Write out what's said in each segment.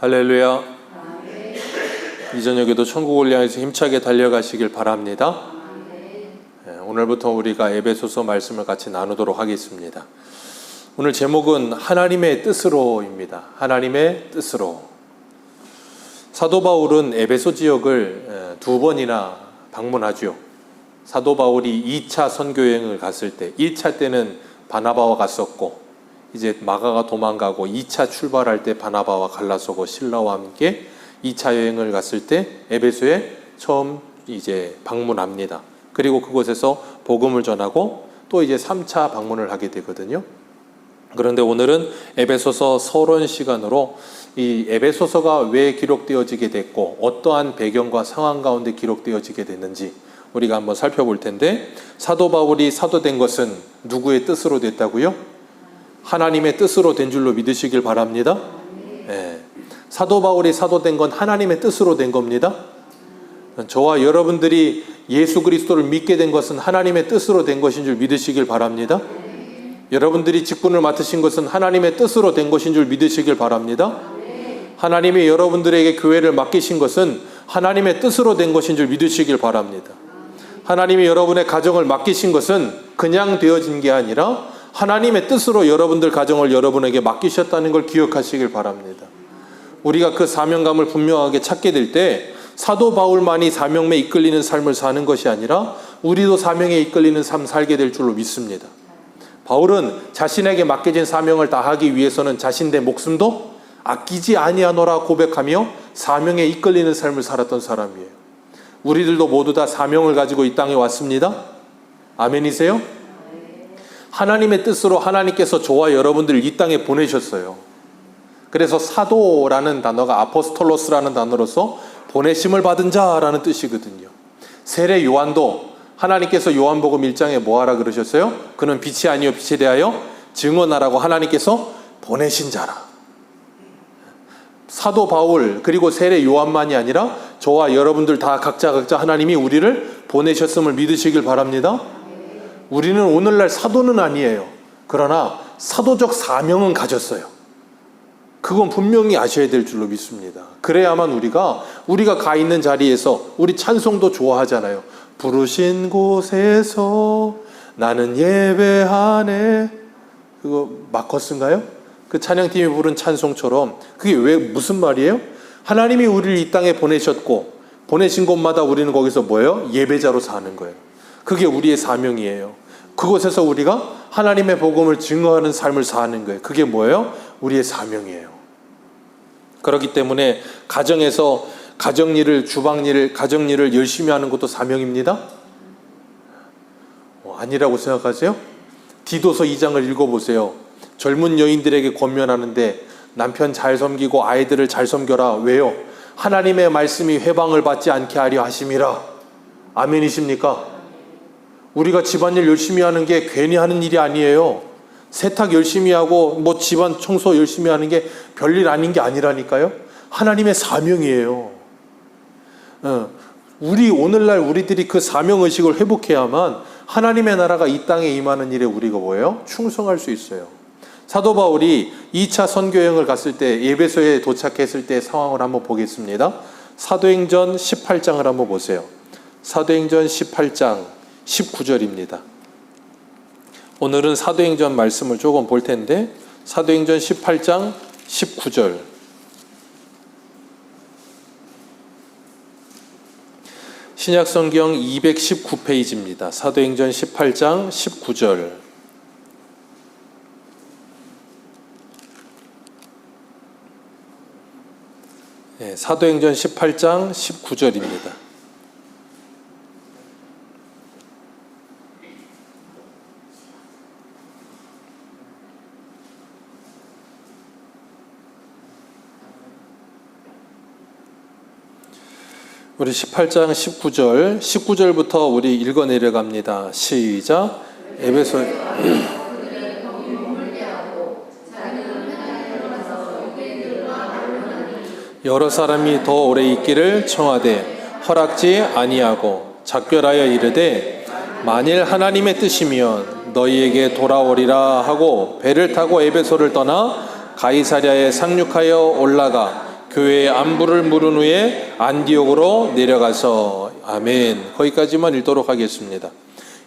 할렐루야. 이 저녁에도 천국을 향해서 힘차게 달려가시길 바랍니다. 오늘부터 우리가 에베소서 말씀을 같이 나누도록 하겠습니다. 오늘 제목은 하나님의 뜻으로입니다. 하나님의 뜻으로. 사도 바울은 에베소 지역을 두 번이나 방문하죠. 사도 바울이 2차 선교여행을 갔을 때, 1차 때는 바나바와 갔었고, 이제 마가가 도망가고 2차 출발할 때 바나바와 갈라서고 실라와 함께 2차 여행을 갔을 때 에베소에 처음 이제 방문합니다. 그리고 그곳에서 복음을 전하고 또 이제 3차 방문을 하게 되거든요. 그런데 오늘은 에베소서 서론 시간으로 이 에베소서가 왜 기록되어지게 됐고 어떠한 배경과 상황 가운데 기록되어지게 됐는지 우리가 한번 살펴볼 텐데, 사도 바울이 사도된 것은 누구의 뜻으로 됐다고요? 하나님의 뜻으로 된 줄로 믿으시길 바랍니다. 네. 사도 바울이 사도된 건 하나님의 뜻으로 된 겁니다. 저와 여러분들이 예수 그리스도를 믿게 된 것은 하나님의 뜻으로 된 것인 줄 믿으시길 바랍니다. 여러분들이 직분을 맡으신 것은 하나님의 뜻으로 된 것인 줄 믿으시길 바랍니다. 하나님이 여러분들에게 교회를 맡기신 것은 하나님의 뜻으로 된 것인 줄 믿으시길 바랍니다. 하나님이 여러분의 가정을 맡기신 것은 그냥 되어진 게 아니라 하나님의 뜻으로 여러분들 가정을 여러분에게 맡기셨다는 걸 기억하시길 바랍니다. 우리가 그 사명감을 분명하게 찾게 될 때 사도 바울만이 사명에 이끌리는 삶을 사는 것이 아니라 우리도 사명에 이끌리는 삶 살게 될 줄로 믿습니다. 바울은 자신에게 맡겨진 사명을 다하기 위해서는 자신의 목숨도 아끼지 아니하노라 고백하며 사명에 이끌리는 삶을 살았던 사람이에요. 우리들도 모두 다 사명을 가지고 이 땅에 왔습니다. 아멘이세요? 하나님의 뜻으로 하나님께서 저와 여러분들을 이 땅에 보내셨어요. 그래서 사도라는 단어가 아포스톨로스라는 단어로서 보내심을 받은 자라는 뜻이거든요. 세례 요한도 하나님께서 요한복음 1장에 뭐하라 그러셨어요? 그는 빛이 아니요 빛에 대하여 증언하라고 하나님께서 보내신 자라. 사도 바울 그리고 세례 요한만이 아니라 저와 여러분들 다 각자 하나님이 우리를 보내셨음을 믿으시길 바랍니다. 우리는 오늘날 사도는 아니에요. 그러나 사도적 사명은 가졌어요. 그건 분명히 아셔야 될 줄로 믿습니다. 그래야만 우리가 가 있는 자리에서, 우리 찬송도 좋아하잖아요. 부르신 곳에서 나는 예배하네. 그거 마커스인가요? 그 찬양팀이 부른 찬송처럼 그게 왜 무슨 말이에요? 하나님이 우리를 이 땅에 보내셨고 보내신 곳마다 우리는 거기서 뭐예요? 예배자로 사는 거예요. 그게 우리의 사명이에요. 그곳에서 우리가 하나님의 복음을 증거하는 삶을 사는 거예요. 그게 뭐예요? 우리의 사명이에요. 그렇기 때문에 가정에서 가정일을, 주방일을, 가정일을 열심히 하는 것도 사명입니다. 아니라고 생각하세요? 디도서 2장을 읽어보세요. 젊은 여인들에게 권면하는데 남편 잘 섬기고 아이들을 잘 섬겨라. 왜요? 하나님의 말씀이 회방을 받지 않게 하려 하심이라. 아멘이십니까? 우리가 집안일 열심히 하는 게 괜히 하는 일이 아니에요. 세탁 열심히 하고 집안 청소 열심히 하는 게 별일 아닌 게 아니라니까요. 하나님의 사명이에요. 오늘날 우리들이 그 사명의식을 회복해야만 하나님의 나라가 이 땅에 임하는 일에 우리가 뭐예요? 충성할 수 있어요. 사도 바울이 2차 선교여행을 갔을 때 에베소에 도착했을 때 상황을 한번 보겠습니다. 사도행전 18장을 한번 보세요. 사도행전 18장 19절입니다. 오늘은 사도행전 말씀을 조금 볼 텐데, 사도행전 18장 19절. 신약성경 219페이지입니다. 사도행전 18장 19절. 네, 사도행전 18장 19절입니다. 우리 18장 19절부터 우리 읽어 내려갑니다. 시작. 에베소 여러 사람이 더 오래 있기를 청하되 허락지 아니하고 작별하여 이르되 만일 하나님의 뜻이면 너희에게 돌아오리라 하고 배를 타고 에베소를 떠나 가이사랴에 상륙하여 올라가 교회의 안부를 물은 후에 안디옥으로 내려가서 아멘. 거기까지만 읽도록 하겠습니다.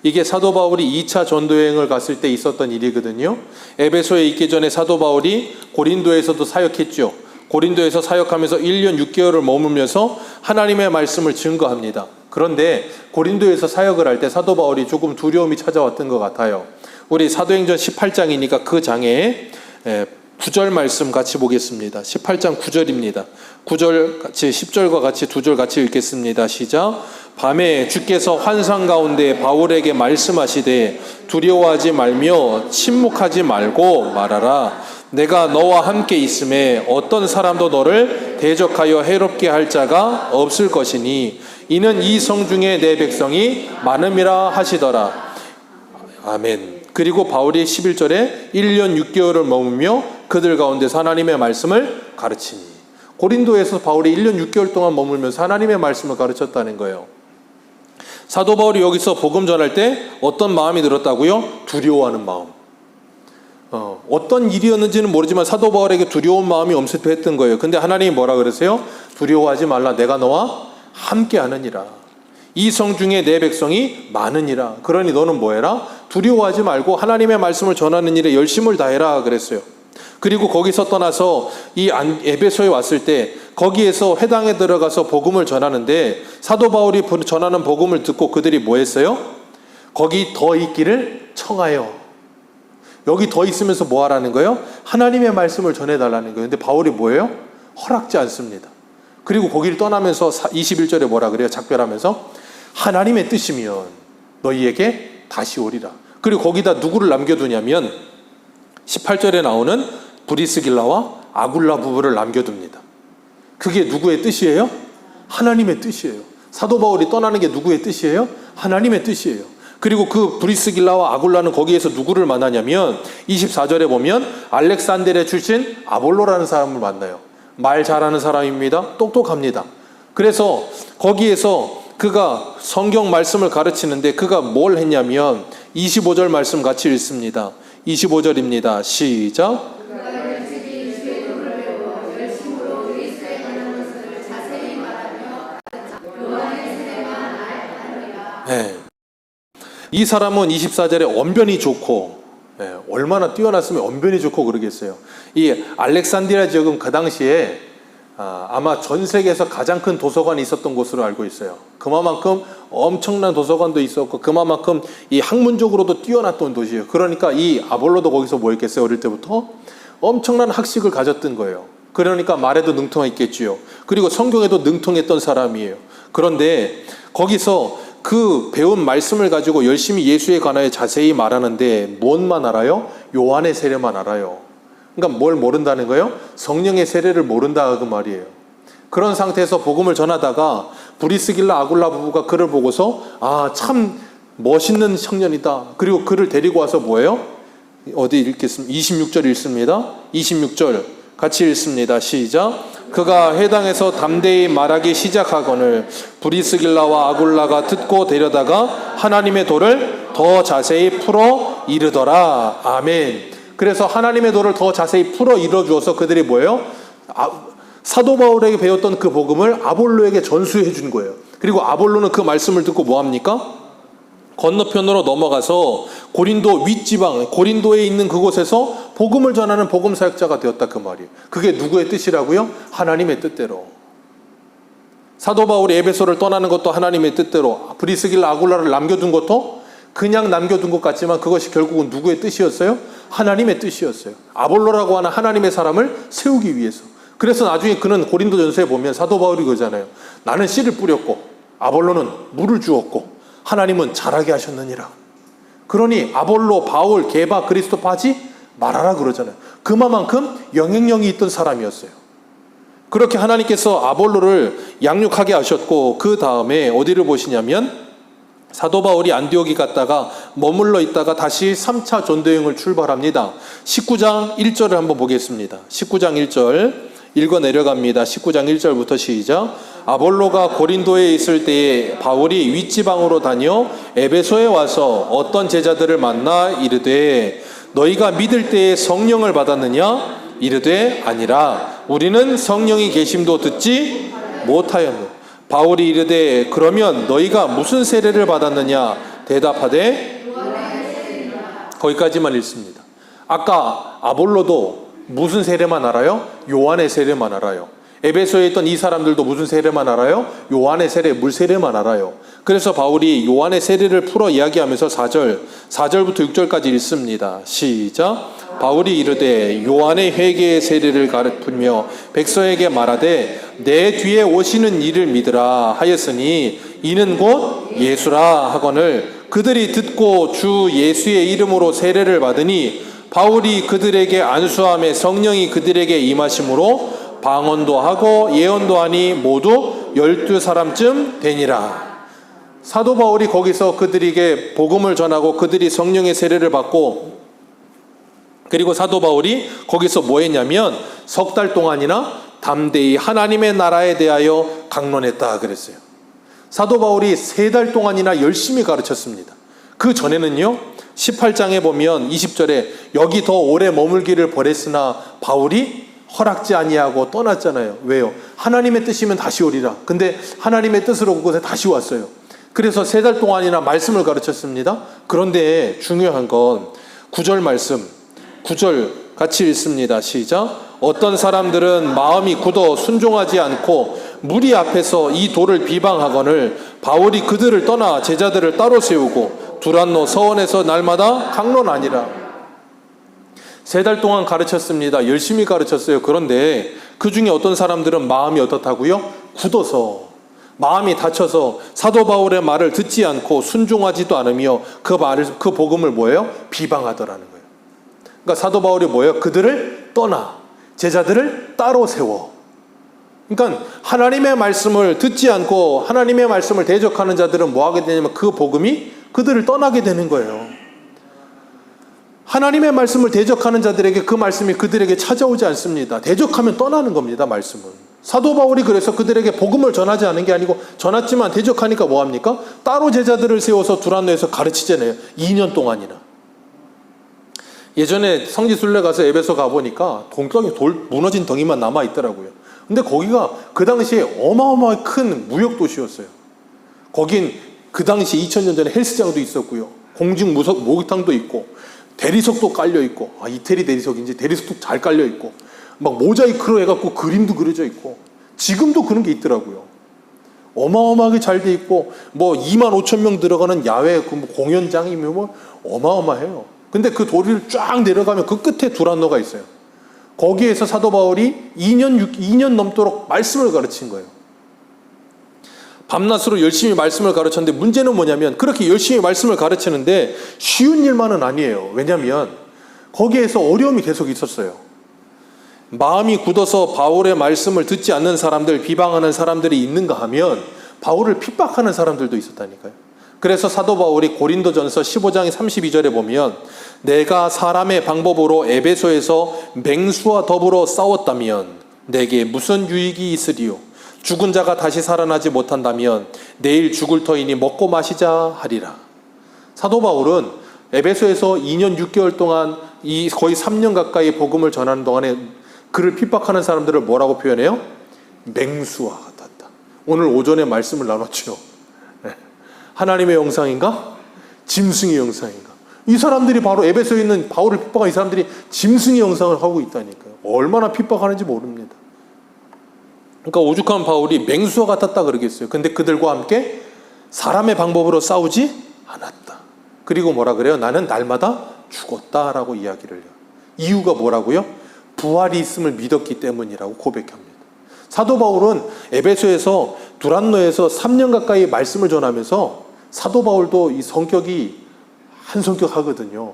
이게 사도 바울이 2차 전도여행을 갔을 때 있었던 일이거든요. 에베소에 있기 전에 사도 바울이 고린도에서도 사역했죠. 고린도에서 사역하면서 1년 6개월을 머물면서 하나님의 말씀을 증거합니다. 그런데 고린도에서 사역을 할 때 사도 바울이 조금 두려움이 찾아왔던 것 같아요. 우리 사도행전 18장이니까 그 장에 9절 말씀 같이 보겠습니다. 18장 9절입니다. 9절 같이 10절과 같이 2절 같이 읽겠습니다. 시작. 밤에 주께서 환상 가운데 바울에게 말씀하시되 두려워하지 말며 침묵하지 말고 말하라. 내가 너와 함께 있음에 어떤 사람도 너를 대적하여 해롭게 할 자가 없을 것이니 이는 이 성 중에 내 백성이 많음이라 하시더라. 아멘. 그리고 바울이 11절에 1년 6개월을 머물며 그들 가운데서 하나님의 말씀을 가르치니. 고린도에서 바울이 1년 6개월 동안 머물면서 하나님의 말씀을 가르쳤다는 거예요. 사도 바울이 여기서 복음 전할 때 어떤 마음이 들었다고요? 두려워하는 마음. 어떤 일이었는지는 모르지만 사도 바울에게 두려운 마음이 엄습했던 거예요. 근데 하나님이 뭐라 그러세요? 두려워하지 말라. 내가 너와 함께 하느니라. 이 성 중에 내 백성이 많으니라. 그러니 너는 뭐해라? 두려워하지 말고 하나님의 말씀을 전하는 일에 열심을 다해라 그랬어요. 그리고 거기서 떠나서 이 에베소에 왔을 때 거기에서 회당에 들어가서 복음을 전하는데 사도 바울이 전하는 복음을 듣고 그들이 뭐 했어요? 거기 더 있기를 청하여. 여기 더 있으면서 뭐 하라는 거예요? 하나님의 말씀을 전해달라는 거예요. 근데 바울이 뭐예요? 허락지 않습니다. 그리고 거기를 떠나면서 21절에 뭐라 그래요? 작별하면서 하나님의 뜻이면 너희에게 다시 오리라. 그리고 거기다 누구를 남겨두냐면 18절에 나오는 브리스길라와 아굴라 부부를 남겨둡니다. 그게 누구의 뜻이에요? 하나님의 뜻이에요. 사도 바울이 떠나는 게 누구의 뜻이에요? 하나님의 뜻이에요. 그리고 그 브리스길라와 아굴라는 거기에서 누구를 만나냐면 24절에 보면 알렉산드리아 출신 아볼로라는 사람을 만나요. 말 잘하는 사람입니다. 똑똑합니다. 그래서 거기에서 그가 성경 말씀을 가르치는데 그가 뭘 했냐면 25절 말씀 같이 읽습니다. 25절입니다. 시작. 네. 이 사람은 24절에 언변이 좋고 얼마나 뛰어났으면 언변이 좋고 그러겠어요. 이 알렉산드리아 지역은 그 당시에 아마 전 세계에서 가장 큰 도서관이 있었던 곳으로 알고 있어요. 그만큼 엄청난 도서관도 있었고 그만큼 이 학문적으로도 뛰어났던 도시예요. 그러니까 이 아볼로도 거기서 뭐 했겠어요? 어릴 때부터 엄청난 학식을 가졌던 거예요. 그러니까 말에도 능통했겠지요. 그리고 성경에도 능통했던 사람이에요. 그런데 거기서 그 배운 말씀을 가지고 열심히 예수에 관하여 자세히 말하는데 뭔만 알아요? 요한의 세례만 알아요. 그러니까 뭘 모른다는 거예요? 성령의 세례를 모른다 그 말이에요. 그런 상태에서 복음을 전하다가 브리스길라 아굴라 부부가 그를 보고서 참 멋있는 청년이다. 그리고 그를 데리고 와서 뭐예요? 어디 읽겠습니다. 26절 읽습니다. 26절 같이 읽습니다. 시작. 그가 회당에서 담대히 말하기 시작하거늘 브리스길라와 아굴라가 듣고 데려다가 하나님의 도를 더 자세히 풀어 이르더라. 아멘. 그래서 하나님의 도를 더 자세히 풀어 이뤄주어서 그들이 뭐예요? 사도 바울에게 배웠던 그 복음을 아볼로에게 전수해 준 거예요. 그리고 아볼로는 그 말씀을 듣고 뭐합니까? 건너편으로 넘어가서 고린도 윗지방, 고린도에 있는 그곳에서 복음을 전하는 복음 사역자가 되었다 그 말이에요. 그게 누구의 뜻이라고요? 하나님의 뜻대로. 사도 바울이 에베소를 떠나는 것도 하나님의 뜻대로, 브리스길라 아굴라를 남겨둔 것도 그냥 남겨둔 것 같지만 그것이 결국은 누구의 뜻이었어요? 하나님의 뜻이었어요. 아볼로라고 하는 하나님의 사람을 세우기 위해서. 그래서 나중에 그는 고린도전서에 보면 사도 바울이 그러잖아요. 나는 씨를 뿌렸고 아볼로는 물을 주었고 하나님은 자라게 하셨느니라. 그러니 아볼로, 바울, 게바, 그리스도파 하지 말아라 그러잖아요. 그만큼 영향력이 있던 사람이었어요. 그렇게 하나님께서 아볼로를 양육하게 하셨고 그 다음에 어디를 보시냐면 사도 바울이 안디옥에 갔다가 머물러 있다가 다시 3차 전도여행을 출발합니다. 19장 1절을 한번 보겠습니다. 19장 1절 읽어 내려갑니다. 19장 1절부터 시작. 아볼로가 고린도에 있을 때에 바울이 윗지방으로 다녀 에베소에 와서 어떤 제자들을 만나 이르되 너희가 믿을 때에 성령을 받았느냐? 이르되 아니라 우리는 성령이 계심도 듣지 못하였노. 바울이 이르되 그러면 너희가 무슨 세례를 받았느냐 대답하되 거기까지만 읽습니다. 아까 아볼로도 무슨 세례만 알아요? 요한의 세례만 알아요. 에베소에 있던 이 사람들도 무슨 세례만 알아요? 요한의 세례, 물 세례만 알아요. 그래서 바울이 요한의 세례를 풀어 이야기하면서 4절부터 6절까지 읽습니다. 시작. 바울이 이르되 요한의 회개의 세례를 가르치며 백성에게 말하되 내 뒤에 오시는 이를 믿으라 하였으니 이는 곧 예수라 하거늘 그들이 듣고 주 예수의 이름으로 세례를 받으니 바울이 그들에게 안수함에 성령이 그들에게 임하심으로 방언도 하고 예언도 하니 모두 12사람쯤 되니라. 사도 바울이 거기서 그들에게 복음을 전하고 그들이 성령의 세례를 받고, 그리고 사도 바울이 거기서 뭐 했냐면 3달 동안이나 담대히 하나님의 나라에 대하여 강론했다 그랬어요. 사도 바울이 3달 동안이나 열심히 가르쳤습니다. 그 전에는요 18장에 보면 20절에 여기 더 오래 머물기를 버렸으나 바울이 허락지 아니하고 떠났잖아요. 왜요? 하나님의 뜻이면 다시 오리라. 근데 하나님의 뜻으로 그곳에 다시 왔어요. 그래서 3달 동안이나 말씀을 가르쳤습니다. 그런데 중요한 건 9절 말씀, 9절 같이 읽습니다. 시작. 어떤 사람들은 마음이 굳어 순종하지 않고 무리 앞에서 이 도를 비방하거늘 바울이 그들을 떠나 제자들을 따로 세우고 두란노 서원에서 날마다 강론하니라. 3달 동안 가르쳤습니다. 열심히 가르쳤어요. 그런데 그 중에 어떤 사람들은 마음이 어떻다고요? 굳어서, 마음이 다쳐서 사도 바울의 말을 듣지 않고 순종하지도 않으며 그 복음을 뭐예요? 비방하더라는 거예요. 그러니까 사도 바울이 뭐예요? 그들을 떠나 제자들을 따로 세워. 그러니까 하나님의 말씀을 듣지 않고 하나님의 말씀을 대적하는 자들은 뭐 하게 되냐면 그 복음이 그들을 떠나게 되는 거예요. 하나님의 말씀을 대적하는 자들에게 그 말씀이 그들에게 찾아오지 않습니다. 대적하면 떠나는 겁니다. 말씀은. 사도 바울이 그래서 그들에게 복음을 전하지 않은 게 아니고 전했지만 대적하니까 뭐합니까? 따로 제자들을 세워서 두란노에서 가르치잖아요. 2년 동안이나. 예전에 성지순례 가서 에베소 가보니까 무너진 덩이만 남아있더라고요. 근데 거기가 그 당시에 어마어마하게 큰 무역도시였어요. 거긴 그 당시 2000년 전에 헬스장도 있었고요. 공중 목욕탕도 있고 대리석도 깔려있고, 이태리 대리석인지 대리석도 잘 깔려있고, 막 모자이크로 해갖고 그림도 그려져 있고, 지금도 그런 게 있더라고요. 어마어마하게 잘 돼 있고, 뭐 25,000명 들어가는 야외 공연장이면 뭐 어마어마해요. 근데 그 도리를 쫙 내려가면 그 끝에 두란노가 있어요. 거기에서 사도 바울이 2년 넘도록 말씀을 가르친 거예요. 밤낮으로 열심히 말씀을 가르쳤는데 문제는 뭐냐면 그렇게 열심히 말씀을 가르치는데 쉬운 일만은 아니에요. 왜냐하면 거기에서 어려움이 계속 있었어요. 마음이 굳어서 바울의 말씀을 듣지 않는 사람들, 비방하는 사람들이 있는가 하면 바울을 핍박하는 사람들도 있었다니까요. 그래서 사도 바울이 고린도전서 15장 32절에 보면 내가 사람의 방법으로 에베소에서 맹수와 더불어 싸웠다면 내게 무슨 유익이 있으리요? 죽은 자가 다시 살아나지 못한다면 내일 죽을 터이니 먹고 마시자 하리라. 사도 바울은 에베소에서 2년 6개월 동안 거의 3년 가까이 복음을 전하는 동안에 그를 핍박하는 사람들을 뭐라고 표현해요? 맹수와 같았다. 오늘 오전에 말씀을 나눴죠. 하나님의 영상인가? 짐승의 영상인가? 이 사람들이 바로 에베소에 있는 바울을 핍박한 이 사람들이 짐승의 영상을 하고 있다니까요. 얼마나 핍박하는지 모릅니다. 그러니까 오죽한 바울이 맹수와 같았다 그러겠어요. 근데 그들과 함께 사람의 방법으로 싸우지 않았다. 그리고 뭐라 그래요? 나는 날마다 죽었다라고 이야기를 해요. 이유가 뭐라고요? 부활이 있음을 믿었기 때문이라고 고백합니다. 사도 바울은 에베소에서 두란노에서 3년 가까이 말씀을 전하면서 사도 바울도 이 성격이 한 성격 하거든요.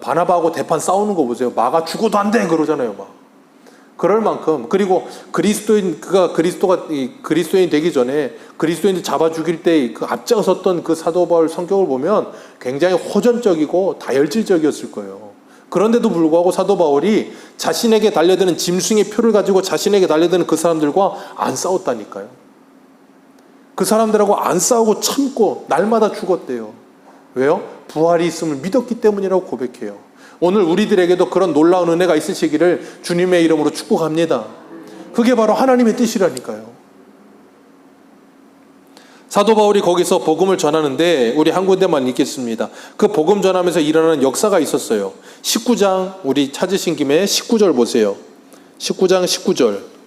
바나바하고 대판 싸우는 거 보세요. 마가 죽어도 안 돼 그러잖아요. 막. 그럴 만큼. 그리고 그리스도인이 되기 전에 그리스도인들 잡아 죽일 때 그 앞장섰던 그 사도 바울 성격을 보면 굉장히 호전적이고 다혈질적이었을 거예요. 그런데도 불구하고 사도 바울이 자신에게 달려드는 짐승의 표를 가지고 자신에게 달려드는 그 사람들과 안 싸웠다니까요. 그 사람들하고 안 싸우고 참고 날마다 죽었대요. 왜요? 부활이 있음을 믿었기 때문이라고 고백해요. 오늘 우리들에게도 그런 놀라운 은혜가 있으시기를 주님의 이름으로 축복합니다. 그게 바로 하나님의 뜻이라니까요. 사도 바울이 거기서 복음을 전하는데 우리 한 군데만 읽겠습니다. 그 복음 전하면서 일어나는 역사가 있었어요. 19장 우리 찾으신 김에 19절 보세요. 19장 19절.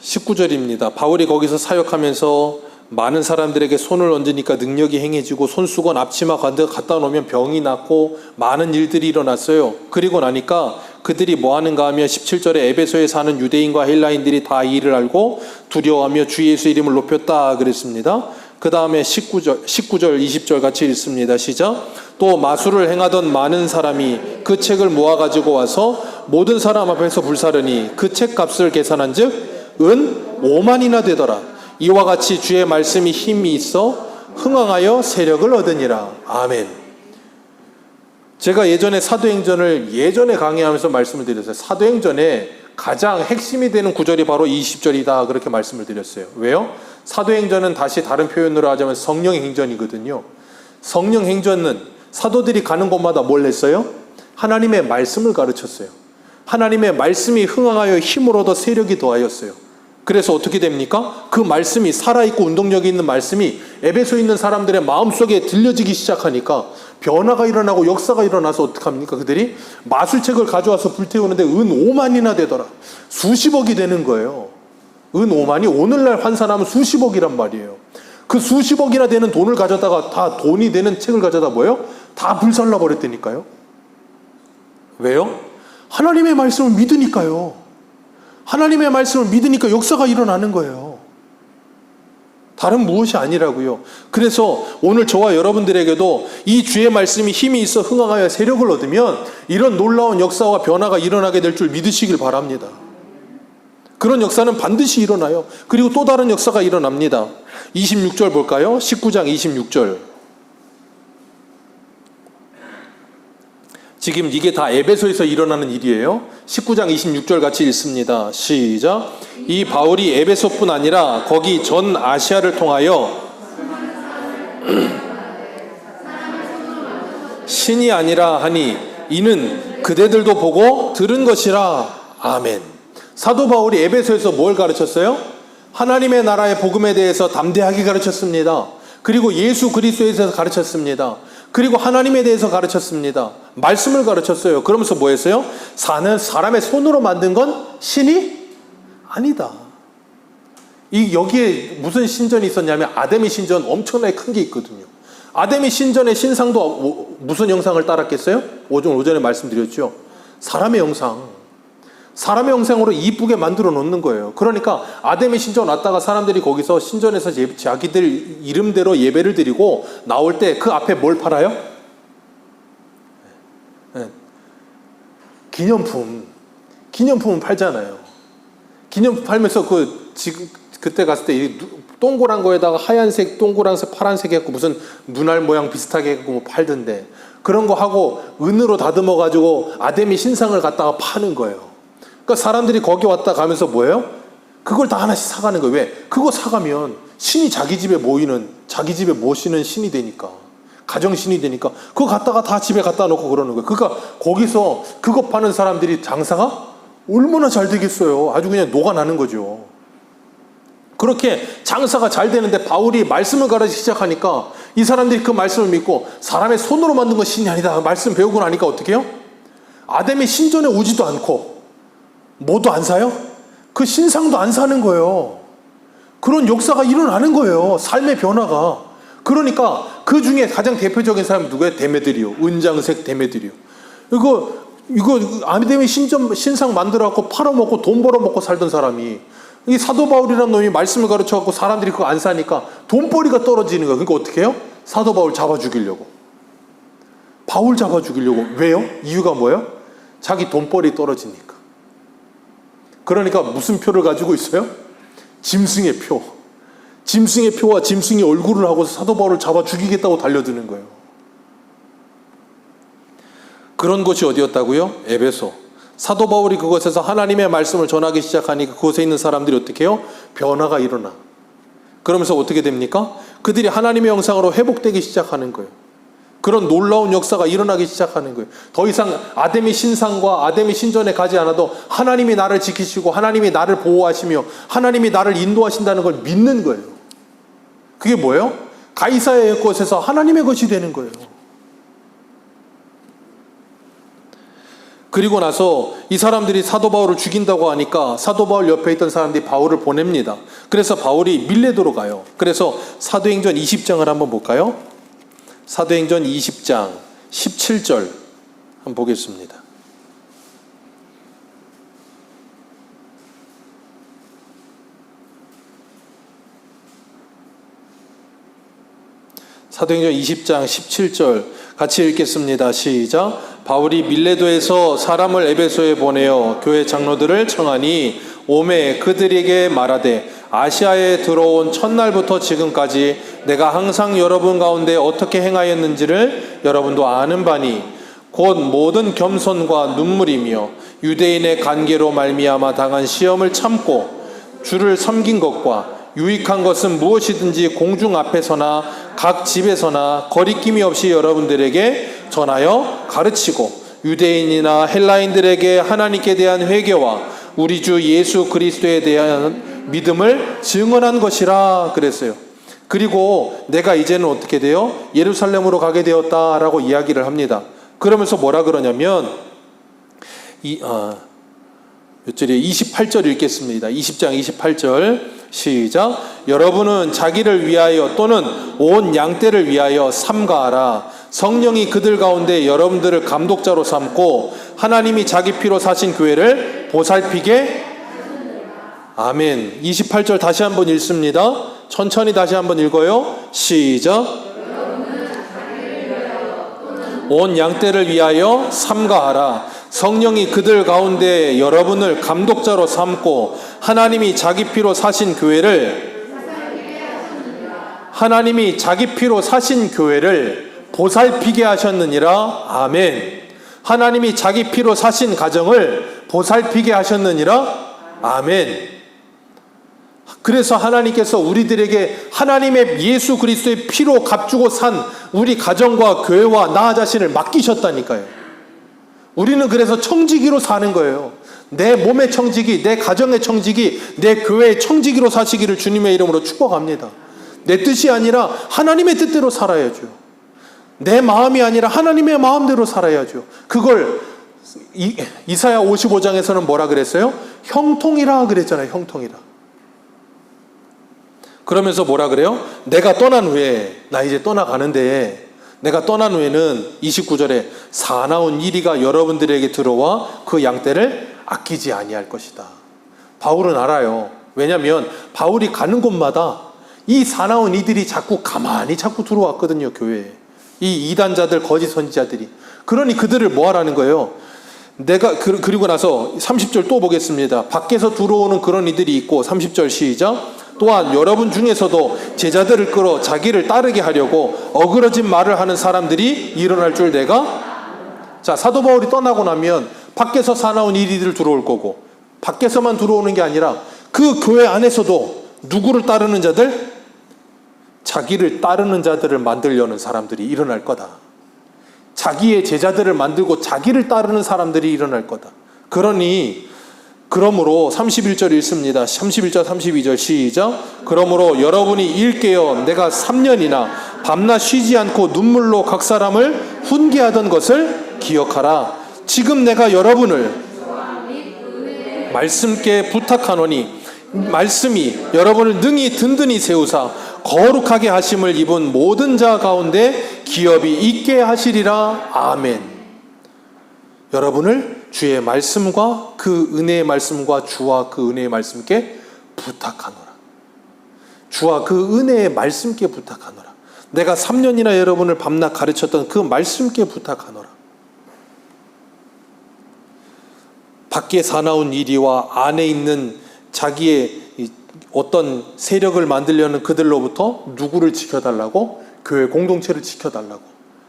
19절입니다. 바울이 거기서 사역하면서 많은 사람들에게 손을 얹으니까 능력이 행해지고 손수건 앞치마 갖다 놓으면 병이 낫고 많은 일들이 일어났어요. 그리고 나니까 그들이 뭐 하는가 하면 17절에 에베소에 사는 유대인과 헬라인들이 다 이 일을 알고 두려워하며 주 예수 이름을 높였다 그랬습니다. 그 다음에 19절 20절 같이 읽습니다. 시작. 또 마술을 행하던 많은 사람이 그 책을 모아가지고 와서 모든 사람 앞에서 불사르니 그 책 값을 계산한 즉 은 5만이나 되더라. 이와 같이 주의 말씀이 힘이 있어 흥왕하여 세력을 얻으니라. 아멘. 제가 예전에 사도행전을 강의하면서 말씀을 드렸어요. 사도행전에 가장 핵심이 되는 구절이 바로 20절이다 그렇게 말씀을 드렸어요. 왜요? 사도행전은 다시 다른 표현으로 하자면 성령행전이거든요. 성령행전은 사도들이 가는 곳마다 뭘 했어요? 하나님의 말씀을 가르쳤어요. 하나님의 말씀이 흥왕하여 힘을 얻어 세력이 더하였어요. 그래서 어떻게 됩니까? 그 말씀이 살아있고 운동력이 있는 말씀이 에베소에 있는 사람들의 마음속에 들려지기 시작하니까 변화가 일어나고 역사가 일어나서 어떡합니까? 그들이 마술책을 가져와서 불태우는데 은 5만이나 되더라. 수십억이 되는 거예요. 은 5만이 오늘날 환산하면 수십억이란 말이에요. 그 수십억이나 되는 돈을 가져다가 다 돈이 되는 책을 가져다 뭐예요? 다 불살라 버렸다니까요. 왜요? 하나님의 말씀을 믿으니까요. 하나님의 말씀을 믿으니까 역사가 일어나는 거예요. 다른 무엇이 아니라고요. 그래서 오늘 저와 여러분들에게도 이 주의 말씀이 힘이 있어 흥왕하여 세력을 얻으면 이런 놀라운 역사와 변화가 일어나게 될 줄 믿으시길 바랍니다. 그런 역사는 반드시 일어나요. 그리고 또 다른 역사가 일어납니다. 26절 볼까요? 19장 26절. 지금 이게 다 에베소에서 일어나는 일이에요. 19장 26절 같이 읽습니다. 시작. 이 바울이 에베소뿐 아니라 거기 전 아시아를 통하여 신이 아니라 하니 이는 그대들도 보고 들은 것이라. 아멘. 사도 바울이 에베소에서 뭘 가르쳤어요? 하나님의 나라의 복음에 대해서 담대하게 가르쳤습니다. 그리고 예수 그리스도에 대해서 가르쳤습니다. 그리고 하나님에 대해서 가르쳤습니다. 말씀을 가르쳤어요. 그러면서 뭐 했어요? 사람의 손으로 만든 건 신이 아니다. 여기에 무슨 신전이 있었냐면 아데미 신전 엄청나게 큰 게 있거든요. 아데미 신전의 신상도 무슨 형상을 따랐겠어요? 오전에 말씀드렸죠. 사람의 형상. 사람의 형상으로 이쁘게 만들어 놓는 거예요. 그러니까 아데미 신전 왔다가 사람들이 거기서 신전에서 자기들 이름대로 예배를 드리고 나올 때 그 앞에 뭘 팔아요? 기념품은 팔잖아요. 기념품 팔면서 그때 갔을 때 동그란 거에다가 하얀색, 동그란색, 파란색 해갖고 무슨 눈알 모양 비슷하게 해갖고 뭐 팔던데 그런 거 하고 은으로 다듬어 가지고 아데미 신상을 갖다가 파는 거예요. 그러니까 사람들이 거기 왔다 가면서 뭐예요? 그걸 다 하나씩 사가는 거예요. 왜? 그거 사가면 신이 자기 집에 모시는 신이 되니까. 가정신이 되니까. 그거 갖다가 다 집에 갖다 놓고 그러는 거예요. 그러니까 거기서 그거 파는 사람들이 장사가 얼마나 잘 되겠어요. 아주 그냥 녹아나는 거죠. 그렇게 장사가 잘 되는데 바울이 말씀을 가르치기 시작하니까 이 사람들이 그 말씀을 믿고 사람의 손으로 만든 건 신이 아니다. 말씀 배우고 나니까 어떻게 해요? 아담의 신전에 오지도 않고 뭐도 안 사요? 그 신상도 안 사는 거예요. 그런 역사가 일어나는 거예요. 삶의 변화가. 그러니까 그 중에 가장 대표적인 사람이 누구예요? 데메드리오. 은장색 데메드리오. 이거 아담의 신상 만들어갖고 팔아먹고 돈 벌어먹고 살던 사람이 이 사도 바울이라는 놈이 말씀을 가르쳐갖고 사람들이 그거 안 사니까 돈벌이가 떨어지는 거예요. 그러니까 어떻게 해요? 사도 바울 잡아 죽이려고. 바울 잡아 죽이려고. 왜요? 이유가 뭐예요? 자기 돈벌이 떨어지니까. 그러니까 무슨 표를 가지고 있어요? 짐승의 표. 짐승의 표와 짐승의 얼굴을 하고 사도 바울을 잡아 죽이겠다고 달려드는 거예요. 그런 곳이 어디였다고요? 에베소. 사도 바울이 그곳에서 하나님의 말씀을 전하기 시작하니까 그곳에 있는 사람들이 어떻게 해요? 변화가 일어나. 그러면서 어떻게 됩니까? 그들이 하나님의 형상으로 회복되기 시작하는 거예요. 그런 놀라운 역사가 일어나기 시작하는 거예요. 더 이상 아담의 신상과 아담의 신전에 가지 않아도 하나님이 나를 지키시고 하나님이 나를 보호하시며 하나님이 나를 인도하신다는 걸 믿는 거예요. 그게 뭐예요? 가이사야의 것에서 하나님의 것이 되는 거예요. 그리고 나서 이 사람들이 사도 바울을 죽인다고 하니까 사도 바울 옆에 있던 사람들이 바울을 보냅니다. 그래서 바울이 밀레도로 가요. 그래서 사도행전 20장을 한번 볼까요? 사도행전 20장 17절 한번 보겠습니다. 사도행전 20장 17절 같이 읽겠습니다. 시작. 바울이 밀레도에서 사람을 에베소에 보내어 교회 장로들을 청하니 오매 그들에게 말하되 아시아에 들어온 첫날부터 지금까지 내가 항상 여러분 가운데 어떻게 행하였는지를 여러분도 아는 바니 곧 모든 겸손과 눈물이며 유대인의 관계로 말미암아 당한 시험을 참고 주를 섬긴 것과 유익한 것은 무엇이든지 공중 앞에서나 각 집에서나 거리낌이 없이 여러분들에게 전하여 가르치고 유대인이나 헬라인들에게 하나님께 대한 회개와 우리 주 예수 그리스도에 대한 믿음을 증언한 것이라 그랬어요. 그리고 내가 이제는 어떻게 돼요? 예루살렘으로 가게 되었다라고 이야기를 합니다. 그러면서 뭐라 그러냐면 몇 절이에요? 28절 읽겠습니다. 20장 28절 시작. 여러분은 자기를 위하여 또는 온 양떼를 위하여 삼가하라. 성령이 그들 가운데 여러분들을 감독자로 삼고 하나님이 자기 피로 사신 교회를 보살피게. 아멘. 28절 다시 한번 읽습니다. 천천히 다시 한번 읽어요. 시작. 온 양떼를 위하여 삼가하라. 성령이 그들 가운데 여러분을 감독자로 삼고 하나님이 자기 피로 사신 교회를 보살피게 하셨느니라. 아멘. 하나님이 자기 피로 사신 가정을 보살피게 하셨느니라. 아멘. 그래서 하나님께서 우리들에게 하나님의 예수 그리스도의 피로 값주고 산 우리 가정과 교회와 나 자신을 맡기셨다니까요. 우리는 그래서 청지기로 사는 거예요. 내 몸의 청지기, 내 가정의 청지기, 내 교회의 청지기로 사시기를 주님의 이름으로 축복합니다. 내 뜻이 아니라 하나님의 뜻대로 살아야죠. 내 마음이 아니라 하나님의 마음대로 살아야죠. 그걸 이사야 55장에서는 뭐라 그랬어요? 형통이라 그랬잖아요. 형통이라. 그러면서 뭐라 그래요? 내가 떠난 후에, 나 이제 떠나가는데 내가 떠난 후에는 29절에 사나운 이리가 여러분들에게 들어와 그 양떼를 아끼지 아니할 것이다. 바울은 알아요. 왜냐하면 바울이 가는 곳마다 이 사나운 이들이 가만히 들어왔거든요. 교회에. 이 이단자들, 거짓 선지자들이. 그러니 그들을 뭐 하라는 거예요? 그리고 나서 30절 또 보겠습니다. 밖에서 들어오는 그런 이들이 있고 30절 시작. 또한 여러분 중에서도 제자들을 끌어 자기를 따르게 하려고 어그러진 말을 하는 사람들이 일어날 줄 내가. 자, 사도 바울이 떠나고 나면 밖에서 사나운 이리들 들어올 거고, 밖에서만 들어오는 게 아니라 그 교회 안에서도 누구를 따르는 자들? 자기를 따르는 자들을 만들려는 사람들이 일어날 거다. 자기의 제자들을 만들고 자기를 따르는 사람들이 일어날 거다. 그러므로 31절 읽습니다. 31절 32절 시작. 그러므로 여러분이 일깨어 내가 3년이나 밤낮 쉬지 않고 눈물로 각 사람을 훈계하던 것을 기억하라. 지금 내가 여러분을 말씀께 부탁하노니 말씀이 여러분을 능히 든든히 세우사 거룩하게 하심을 입은 모든 자 가운데 기업이 있게 하시리라. 아멘. 여러분을 주의 말씀과 그 은혜의 말씀과 주와 그 은혜의 말씀께 부탁하노라. 주와 그 은혜의 말씀께 부탁하노라. 내가 3년이나 여러분을 밤낮 가르쳤던 그 말씀께 부탁하노라. 밖에 사나운 이리와 안에 있는 자기의 어떤 세력을 만들려는 그들로부터 누구를 지켜달라고? 교회 공동체를 지켜달라고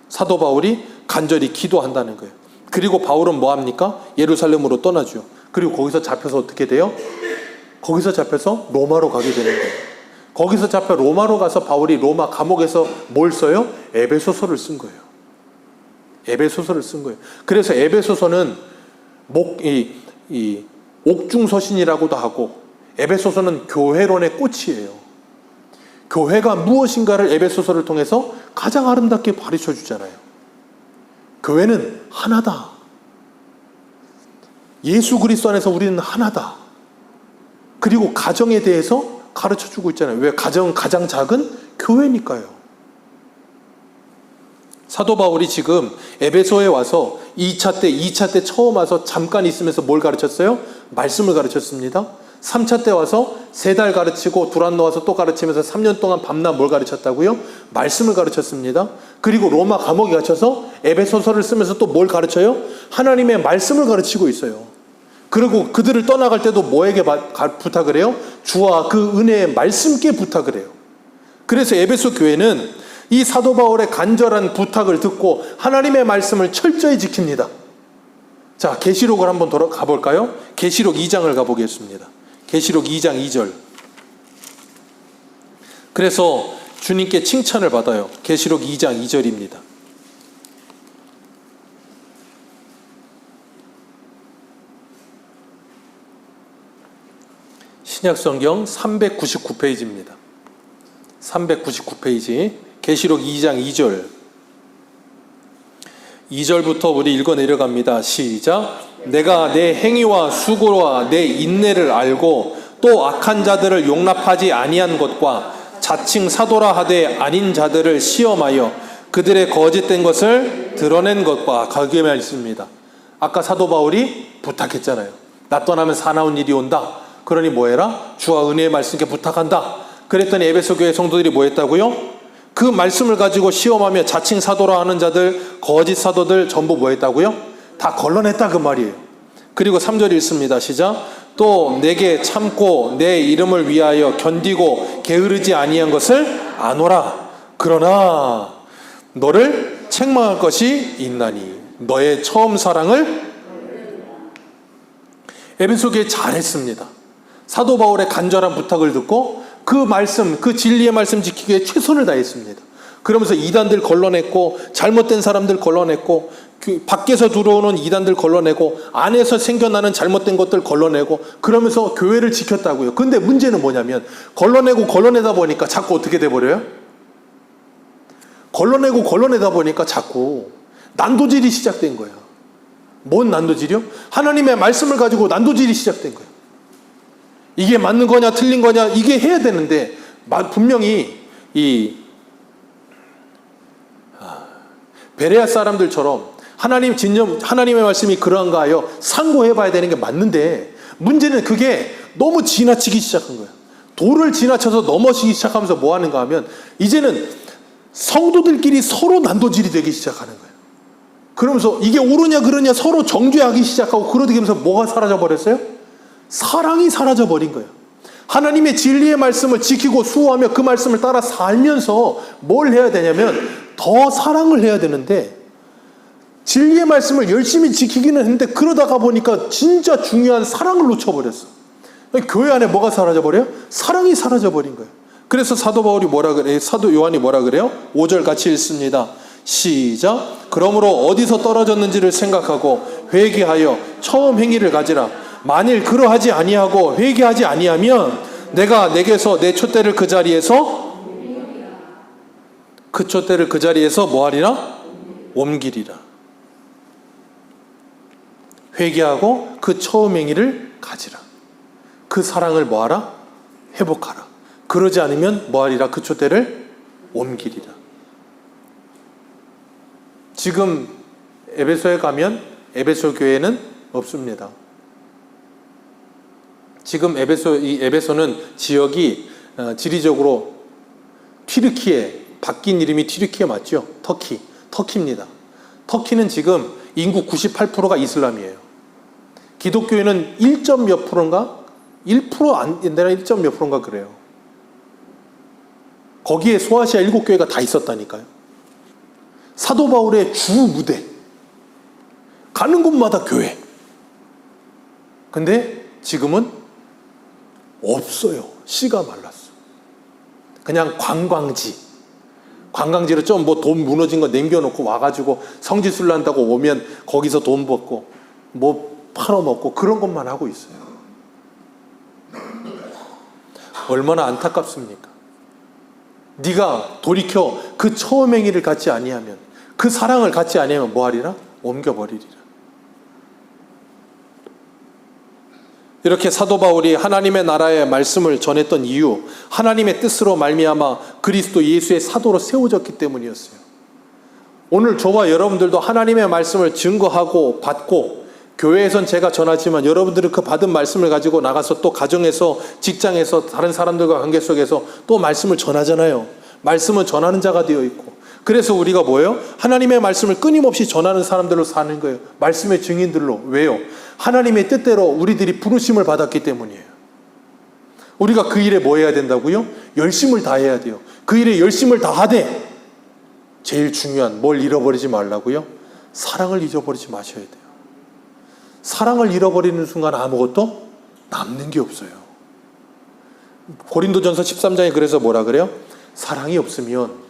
사도 바울이 간절히 기도한다는 거예요. 그리고 바울은 뭐 합니까? 예루살렘으로 떠나죠. 그리고 거기서 잡혀서 어떻게 돼요? 거기서 잡혀서 로마로 가게 되는 거예요. 거기서 잡혀 로마로 가서 바울이 로마 감옥에서 뭘 써요? 에베소서를 쓴 거예요. 에베소서를 쓴 거예요. 그래서 에베소서는 옥중서신이라고도 하고, 에베소서는 교회론의 꽃이에요. 교회가 무엇인가를 에베소서를 통해서 가장 아름답게 가르쳐 주잖아요. 교회는 하나다. 예수 그리스도 안에서 우리는 하나다. 그리고 가정에 대해서 가르쳐 주고 있잖아요. 왜? 가정 가장 작은 교회니까요. 사도 바울이 지금 에베소에 와서 2차 때 처음 와서 잠깐 있으면서 뭘 가르쳤어요? 말씀을 가르쳤습니다. 3차 때 와서 3달 가르치고 두란노 와서 또 가르치면서 3년 동안 밤낮 뭘 가르쳤다고요? 말씀을 가르쳤습니다. 그리고 로마 감옥에 갇혀서 에베소서를 쓰면서 또 뭘 가르쳐요? 하나님의 말씀을 가르치고 있어요. 그리고 그들을 떠나갈 때도 뭐에게 부탁을 해요? 주와 그 은혜의 말씀께 부탁을 해요. 그래서 에베소 교회는 이 사도 바울의 간절한 부탁을 듣고 하나님의 말씀을 철저히 지킵니다. 자, 계시록을 한번 가볼까요? 계시록 2장을 가보겠습니다. 계시록 2장 2절. 그래서 주님께 칭찬을 받아요. 계시록 2장 2절입니다. 신약성경 399페이지입니다. 399페이지 계시록 2장 2절. 2절부터 우리 읽어 내려갑니다. 시작. 내가 내 행위와 수고와 내 인내를 알고 또 악한 자들을 용납하지 아니한 것과 자칭 사도라 하되 아닌 자들을 시험하여 그들의 거짓된 것을 드러낸 것과 거기에만 있습니다. 아까 사도 바울이 부탁했잖아요. 나 떠나면 사나운 일이 온다. 그러니 뭐해라? 주와 은혜의 말씀께 부탁한다. 그랬더니 에베소 교회 성도들이 뭐 했다고요? 그 말씀을 가지고 시험하며 자칭 사도라 하는 자들, 거짓 사도들 전부 뭐 했다고요? 다 걸러냈다 그 말이에요. 그리고 3절 읽습니다. 시작. 또 내게 참고 내 이름을 위하여 견디고 게으르지 아니한 것을 아노라. 그러나 너를 책망할 것이 있나니 너의 처음 사랑을. 에베소 교회 잘했습니다. 사도 바울의 간절한 부탁을 듣고 그 말씀, 그 진리의 말씀 지키기 위해 최선을 다했습니다. 그러면서 이단들 걸러냈고 잘못된 사람들 걸러냈고 밖에서 들어오는 이단들 걸러내고 안에서 생겨나는 잘못된 것들 걸러내고 그러면서 교회를 지켰다고요. 근데 문제는 뭐냐면 걸러내다 보니까 자꾸 어떻게 돼버려요? 걸러내다 보니까 자꾸 난도질이 시작된 거야. 뭔 난도질이요? 하나님의 말씀을 가지고 난도질이 시작된 거예요. 이게 맞는 거냐 틀린 거냐 이게 해야 되는데 분명히 이 베레아 사람들처럼 하나님의 말씀이 그러한가 하여 상고해봐야 되는 게 맞는데 문제는 그게 너무 지나치기 시작한 거예요. 도를 지나쳐서 넘어지기 시작하면서 뭐 하는가 하면 이제는 성도들끼리 서로 난도질이 되기 시작하는 거예요. 그러면서 이게 옳으냐 그러냐 서로 정죄하기 시작하고 그러게 하면서 뭐가 사라져버렸어요? 사랑이 사라져버린 거예요. 하나님의 진리의 말씀을 지키고 수호하며 그 말씀을 따라 살면서 뭘 해야 되냐면 더 사랑을 해야 되는데 진리의 말씀을 열심히 지키기는 했는데 그러다가 보니까 진짜 중요한 사랑을 놓쳐버렸어. 교회 안에 뭐가 사라져버려요? 사랑이 사라져버린 거예요. 그래서 사도 바울이 뭐라 그래요? 사도 요한이 뭐라 그래요? 5절 같이 읽습니다. 시작. 그러므로 어디서 떨어졌는지를 생각하고 회개하여 처음 행위를 가지라. 만일 그러하지 아니하고 회개하지 아니하면 내가 내게서 내 촛대를 그 자리에서 뭐하리라? 옮기리라. 회개하고 그 처음 행위를 가지라. 그 사랑을 뭐하라? 회복하라. 그러지 않으면 뭐하리라? 그 촛대를 옮기리라. 지금 에베소에 가면 에베소 교회는 없습니다. 지금 에베소는 지역이 지리적으로 튀르키예, 바뀐 이름이 튀르키예 맞죠? 터키입니다. 터키는 지금 인구 98%가 이슬람이에요. 기독교회는 1점 몇 프로인가? 1% 안 되나 1점 몇 프로인가 그래요. 거기에 소아시아 7교회가 다 있었다니까요. 사도 바울의 주 무대. 가는 곳마다 교회. 근데 지금은 없어요. 씨가 말랐어. 그냥 관광지로 좀 뭐 돈 무너진 거 남겨놓고 와가지고 성지순례 한다고 오면 거기서 돈 벌고 뭐 팔아먹고 그런 것만 하고 있어요. 얼마나 안타깝습니까? 네가 돌이켜 그 처음 행위를 갖지 아니하면, 그 사랑을 갖지 아니하면 뭐하리라? 옮겨버리리라. 이렇게 사도 바울이 하나님의 나라의 말씀을 전했던 이유, 하나님의 뜻으로 말미암아 그리스도 예수의 사도로 세워졌기 때문이었어요. 오늘 저와 여러분들도 하나님의 말씀을 증거하고 받고, 교회에선 제가 전하지만 여러분들은 그 받은 말씀을 가지고 나가서 또 가정에서, 직장에서, 다른 사람들과 관계 속에서 또 말씀을 전하잖아요. 말씀은 전하는 자가 되어 있고, 그래서 우리가 뭐예요? 하나님의 말씀을 끊임없이 전하는 사람들로 사는 거예요. 말씀의 증인들로. 왜요? 하나님의 뜻대로 우리들이 부르심을 받았기 때문이에요. 우리가 그 일에 뭐 해야 된다고요? 열심을 다해야 돼요. 그 일에 열심을 다하되 제일 중요한 뭘 잃어버리지 말라고요? 사랑을 잊어버리지 마셔야 돼요. 사랑을 잃어버리는 순간 아무것도 남는 게 없어요. 고린도전서 13장에 그래서 뭐라 그래요? 사랑이 없으면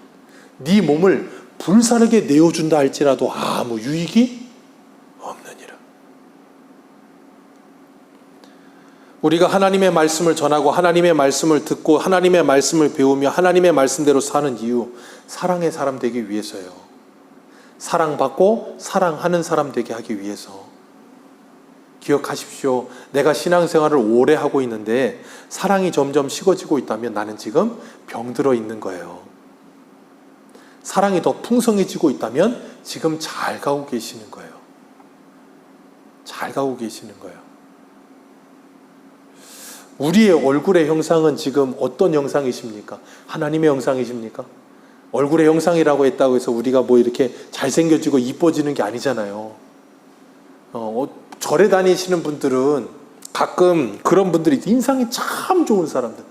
네 몸을 불사르게 내어준다 할지라도 아무 유익이 없느니라. 우리가 하나님의 말씀을 전하고 하나님의 말씀을 듣고 하나님의 말씀을 배우며 하나님의 말씀대로 사는 이유, 사랑의 사람 되기 위해서요. 사랑받고 사랑하는 사람 되게 하기 위해서. 기억하십시오. 내가 신앙생활을 오래 하고 있는데 사랑이 점점 식어지고 있다면 나는 지금 병들어 있는 거예요. 사랑이 더 풍성해지고 있다면 지금 잘 가고 계시는 거예요. 잘 가고 계시는 거예요. 우리의 얼굴의 형상은 지금 어떤 형상이십니까? 하나님의 형상이십니까? 얼굴의 형상이라고 했다고 해서 우리가 뭐 이렇게 잘생겨지고 이뻐지는 게 아니잖아요. 절에 다니시는 분들은 가끔 그런 분들이 인상이 참 좋은 사람들,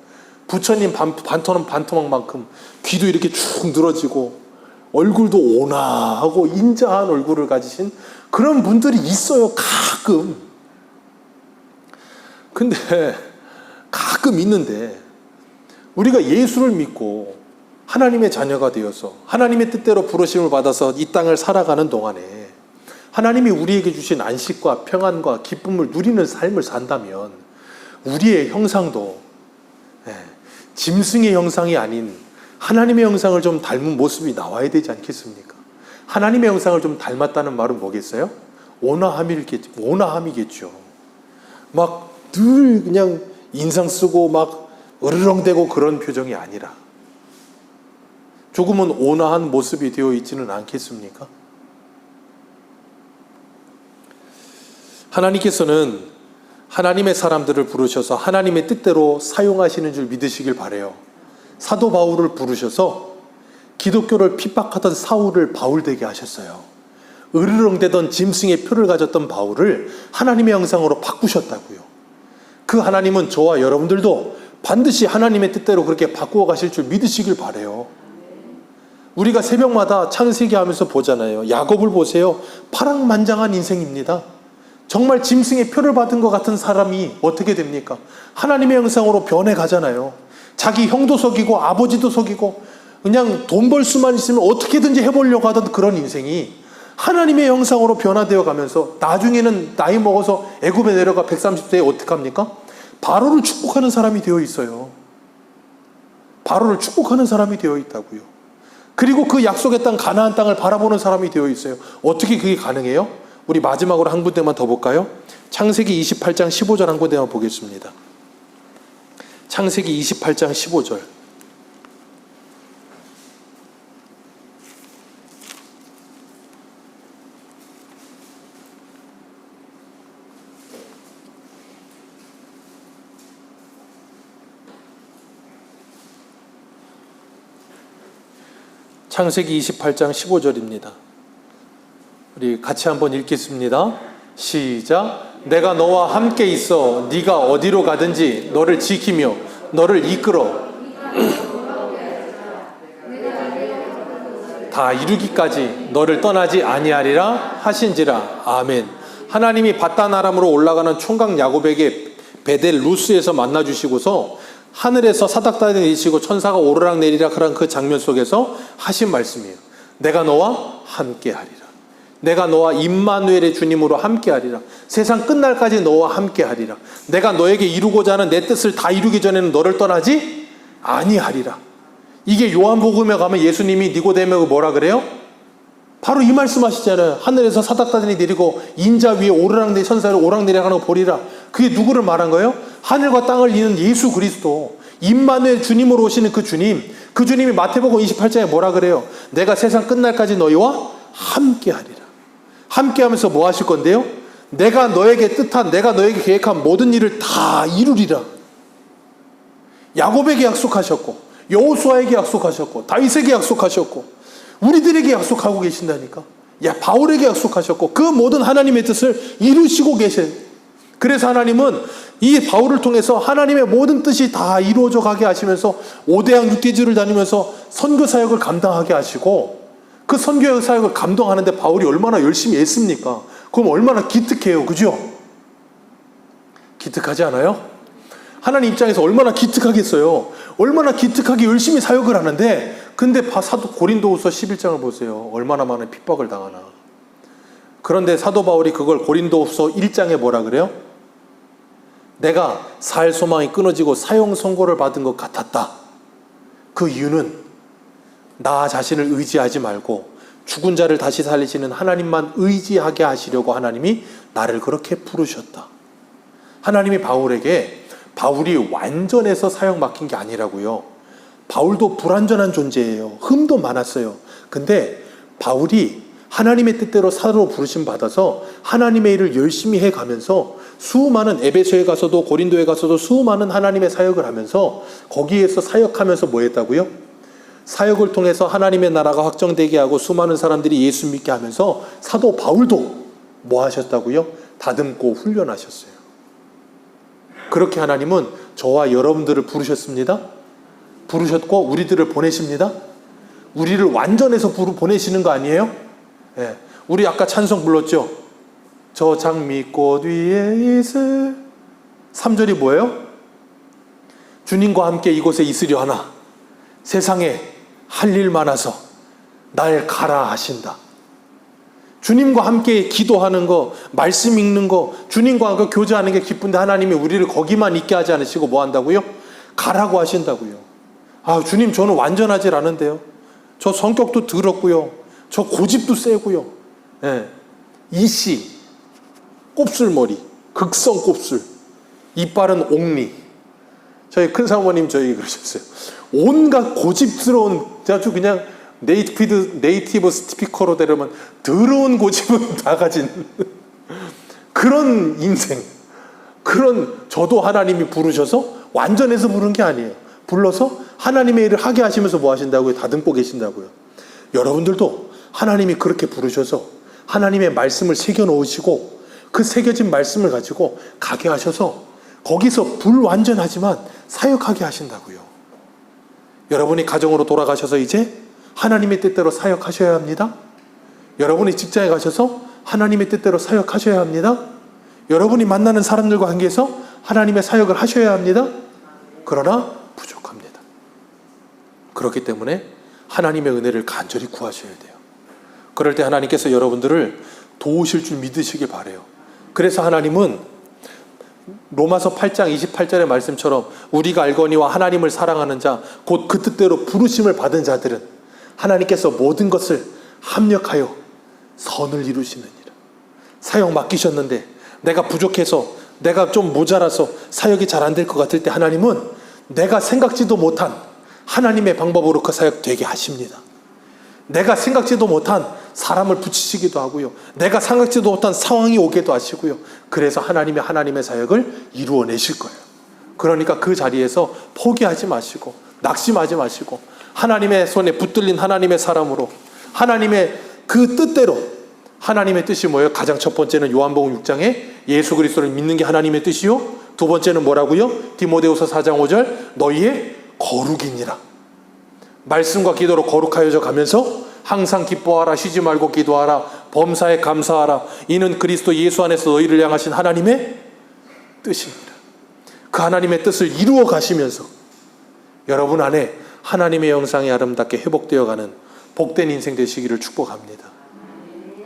부처님 반토막만큼 귀도 이렇게 쭉 늘어지고 얼굴도 온화하고 인자한 얼굴을 가지신 그런 분들이 있어요. 가끔. 근데 가끔 있는데 우리가 예수를 믿고 하나님의 자녀가 되어서 하나님의 뜻대로 부르심을 받아서 이 땅을 살아가는 동안에 하나님이 우리에게 주신 안식과 평안과 기쁨을 누리는 삶을 산다면 우리의 형상도 짐승의 형상이 아닌 하나님의 형상을 좀 닮은 모습이 나와야 되지 않겠습니까? 하나님의 형상을 좀 닮았다는 말은 뭐겠어요? 온화함이겠죠. 막 늘 그냥 인상 쓰고 막 으르렁대고 그런 표정이 아니라 조금은 온화한 모습이 되어 있지는 않겠습니까? 하나님께서는 하나님의 사람들을 부르셔서 하나님의 뜻대로 사용하시는 줄 믿으시길 바라요. 사도 바울을 부르셔서 기독교를 핍박하던 사울을 바울되게 하셨어요. 으르렁대던 짐승의 표를 가졌던 바울을 하나님의 형상으로 바꾸셨다고요. 그 하나님은 저와 여러분들도 반드시 하나님의 뜻대로 그렇게 바꾸어 가실 줄 믿으시길 바라요. 우리가 새벽마다 창세기 하면서 보잖아요. 야곱을 보세요. 파랑만장한 인생입니다. 정말 짐승의 표를 받은 것 같은 사람이 어떻게 됩니까? 하나님의 형상으로 변해가잖아요. 자기 형도 속이고 아버지도 속이고 그냥 돈 벌 수만 있으면 어떻게든지 해보려고 하던 그런 인생이 하나님의 형상으로 변화되어 가면서 나중에는 나이 먹어서 애굽에 내려가 130세에 어떡합니까? 바로를 축복하는 사람이 되어 있어요. 바로를 축복하는 사람이 되어 있다고요. 그리고 그 약속의 땅 가나안 땅을 바라보는 사람이 되어 있어요. 어떻게 그게 가능해요? 우리 마지막으로 한 군데만 더 볼까요? 창세기 28장 15절 한 군데만 보겠습니다. 창세기 28장 15절. 창세기 28장 15절입니다. 우리 같이 한번 읽겠습니다. 시작. 내가 너와 함께 있어 네가 어디로 가든지 너를 지키며 너를 이끌어 다 이루기까지 너를 떠나지 아니하리라 하신지라. 아멘. 하나님이 바단 아람으로 올라가는 총각 야곱에게 베델 루스에서 만나주시고서 하늘에서 사닥다리 내리시고 천사가 오르락 내리락 하는 그 장면 속에서 하신 말씀이에요. 내가 너와 함께 하리라. 내가 너와 임마누엘의 주님으로 함께 하리라. 세상 끝날까지 너와 함께 하리라. 내가 너에게 이루고자 하는 내 뜻을 다 이루기 전에는 너를 떠나지 아니하리라. 이게 요한복음에 가면 예수님이 니고데모에게 뭐라 그래요? 바로 이 말씀하시잖아요. 하늘에서 사닥다리 내리고 인자 위에 오르락내리 천사를 오락내리락 하는 거 보리라. 그게 누구를 말한 거예요? 하늘과 땅을 이는 예수 그리스도, 임마누엘 주님으로 오시는 그 주님. 그 주님이 마태복음 28장에 뭐라 그래요? 내가 세상 끝날까지 너희와 함께 하리라. 함께 하면서 뭐 하실 건데요? 내가 너에게 뜻한, 내가 너에게 계획한 모든 일을 다 이루리라. 야곱에게 약속하셨고, 여호수아에게 약속하셨고, 다윗에게 약속하셨고, 우리들에게 약속하고 계신다니까. 바울에게 약속하셨고, 그 모든 하나님의 뜻을 이루시고 계신. 그래서 하나님은 이 바울을 통해서 하나님의 모든 뜻이 다 이루어져 가게 하시면서 5대양 6대주를 다니면서 선교 사역을 감당하게 하시고, 그 선교 사역을 감당하는데 바울이 얼마나 열심히 했습니까? 그럼 얼마나 기특해요. 그죠? 기특하지 않아요? 하나님 입장에서 얼마나 기특하겠어요. 얼마나 기특하게 열심히 사역을 하는데, 근데 사도 고린도후서 11장을 보세요. 얼마나 많은 핍박을 당하나. 그런데 사도 바울이 그걸 고린도후서 1장에 뭐라 그래요? 내가 살 소망이 끊어지고 사형 선고를 받은 것 같았다. 그 이유는 나 자신을 의지하지 말고 죽은 자를 다시 살리시는 하나님만 의지하게 하시려고 하나님이 나를 그렇게 부르셨다. 하나님이 바울에게, 바울이 완전해서 사역 맡긴 게 아니라고요. 바울도 불완전한 존재예요. 흠도 많았어요. 근데 바울이 하나님의 뜻대로 사도로 부르심 받아서 하나님의 일을 열심히 해가면서 수많은, 에베소에 가서도 고린도에 가서도 수많은 하나님의 사역을 하면서 거기에서 사역하면서 뭐 했다고요? 사역을 통해서 하나님의 나라가 확정되게 하고 수많은 사람들이 예수 믿게 하면서 사도 바울도 뭐 하셨다고요? 다듬고 훈련하셨어요. 그렇게 하나님은 저와 여러분들을 부르셨습니다. 부르셨고 우리들을 보내십니다. 우리를 완전해서 보내시는 거 아니에요? 예. 우리 아까 찬송 불렀죠? 저 장미꽃 위에 있을 3절이 뭐예요? 주님과 함께 이곳에 있으려 하나 세상에 할 일 많아서 날 가라 하신다. 주님과 함께 기도하는 거, 말씀 읽는 거, 주님과 교제하는 게 기쁜데 하나님이 우리를 거기만 있게 하지 않으시고 뭐 한다고요? 가라고 하신다고요. 아, 주님 저는 완전하지 않은데요. 저 성격도 더럽고요. 저 고집도 세고요. 예. 이씨, 곱슬머리, 극성 곱슬, 이빨은 옥리. 저희 큰 사모님 저희 그러셨어요. 온갖 고집스러운, 아주 그냥 네이티브 스피커로 되려면 더러운 고집은 다 가진 그런 인생. 그런, 저도 하나님이 부르셔서 완전해서 부른 게 아니에요. 불러서 하나님의 일을 하게 하시면서 뭐 하신다고요? 다듬고 계신다고요. 여러분들도 하나님이 그렇게 부르셔서 하나님의 말씀을 새겨 놓으시고 그 새겨진 말씀을 가지고 가게 하셔서 거기서 불완전하지만 사역하게 하신다고요. 여러분이 가정으로 돌아가셔서 이제 하나님의 뜻대로 사역하셔야 합니다. 여러분이 직장에 가셔서 하나님의 뜻대로 사역하셔야 합니다. 여러분이 만나는 사람들과 관계에서 하나님의 사역을 하셔야 합니다. 그러나 부족합니다. 그렇기 때문에 하나님의 은혜를 간절히 구하셔야 돼요. 그럴 때 하나님께서 여러분들을 도우실 줄 믿으시길 바라요. 그래서 하나님은 로마서 8장 28절의 말씀처럼 우리가 알거니와 하나님을 사랑하는 자 곧 그 뜻대로 부르심을 받은 자들은 하나님께서 모든 것을 합력하여 선을 이루시느니라. 사역 맡기셨는데 내가 부족해서, 내가 좀 모자라서 사역이 잘 안 될 것 같을 때 하나님은 내가 생각지도 못한 하나님의 방법으로 그 사역 되게 하십니다. 내가 생각지도 못한 사람을 붙이시기도 하고요. 내가 생각지도 못한 상황이 오게도 하시고요. 그래서 하나님의 사역을 이루어내실 거예요. 그러니까 그 자리에서 포기하지 마시고 낙심하지 마시고 하나님의 손에 붙들린 하나님의 사람으로 하나님의 그 뜻대로, 하나님의 뜻이 뭐예요? 가장 첫 번째는 요한복음 6장에 예수 그리스도를 믿는 게 하나님의 뜻이요. 두 번째는 뭐라고요? 디모데후서 4장 5절 너희의 거룩이니라. 말씀과 기도로 거룩하여져 가면서 항상 기뻐하라, 쉬지 말고 기도하라, 범사에 감사하라. 이는 그리스도 예수 안에서 너희를 향하신 하나님의 뜻입니다. 그 하나님의 뜻을 이루어 가시면서 여러분 안에 하나님의 형상이 아름답게 회복되어가는 복된 인생 되시기를 축복합니다.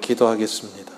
기도하겠습니다.